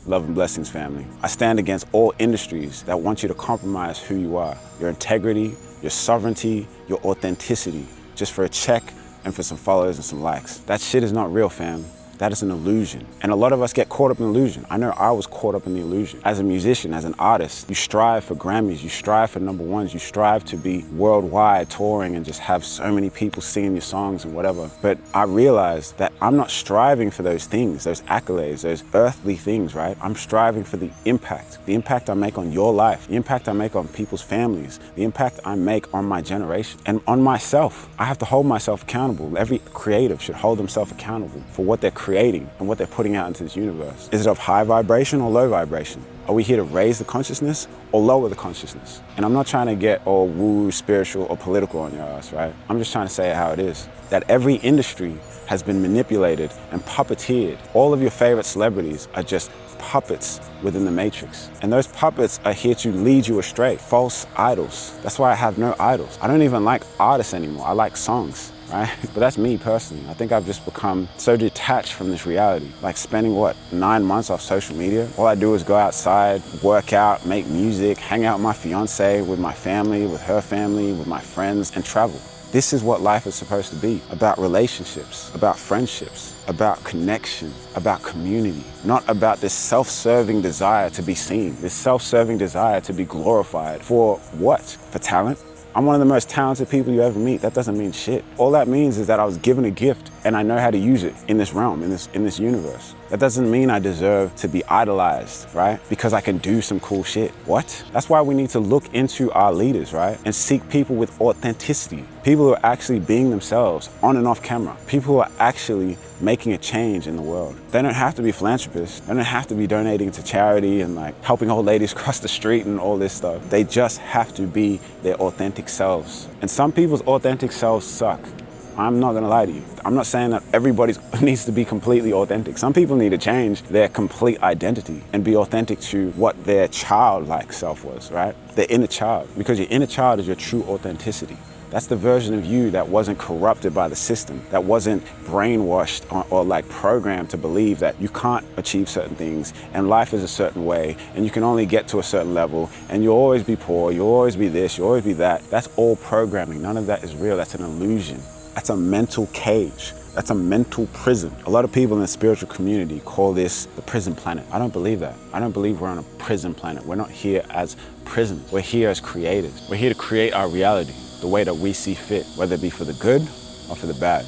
Love and blessings, family. I stand against all industries that want you to compromise who you are, your integrity, your sovereignty, your authenticity, just for a check and for some followers and some likes. That shit is not real, fam. That is an illusion. And a lot of us get caught up in illusion. I know I was caught up in the illusion. As a musician, as an artist, you strive for Grammys, you strive for #1s, you strive to be worldwide touring and just have so many people singing your songs and whatever. But I realized that I'm not striving for those things, those accolades, those earthly things, right? I'm striving for the impact I make on your life, the impact I make on people's families, the impact I make on my generation and on myself. I have to hold myself accountable. Every creative should hold themselves accountable for what they're creating and what they're putting out into this universe. Is it of high vibration or low vibration? Are we here to raise the consciousness or lower the consciousness? And I'm not trying to get all woo, spiritual or political on your ass, right? I'm just trying to say it how it is. That every industry has been manipulated and puppeteered. All of your favorite celebrities are just puppets within the matrix. And those puppets are here to lead you astray. False idols. That's why I have no idols. I don't even like artists anymore. I like songs. Right? But that's me personally. I think I've just become so detached from this reality. Like spending, 9 months off social media? All I do is go outside, work out, make music, hang out with my fiance, with my family, with her family, with my friends, and travel. This is what life is supposed to be, about relationships, about friendships, about connection, about community, not about this self-serving desire to be seen, this self-serving desire to be glorified. For what? For talent? I'm one of the most talented people you ever meet. That doesn't mean shit. All that means is that I was given a gift and I know how to use it in this realm, in this universe. That doesn't mean I deserve to be idolized, right? Because I can do some cool shit. What? That's why we need to look into our leaders, right? And seek people with authenticity. People who are actually being themselves on and off camera. People who are actually making a change in the world. They don't have to be philanthropists. They don't have to be donating to charity and like helping old ladies cross the street and all this stuff. They just have to be their authentic selves. And some people's authentic selves suck. I'm not gonna lie to you. I'm not saying that everybody needs to be completely authentic. Some people need to change their complete identity and be authentic to what their childlike self was, right? Their inner child, because your inner child is your true authenticity. That's the version of you that wasn't corrupted by the system, that wasn't brainwashed or like programmed to believe that you can't achieve certain things and life is a certain way and you can only get to a certain level and you'll always be poor, you'll always be this, you'll always be that. That's all programming. None of that is real. That's an illusion. That's a mental cage. That's a mental prison. A lot of people in the spiritual community call this the prison planet. I don't believe that. I don't believe we're on a prison planet. We're not here as prisoners. We're here as creators. We're here to create our reality the way that we see fit, whether it be for the good or for the bad.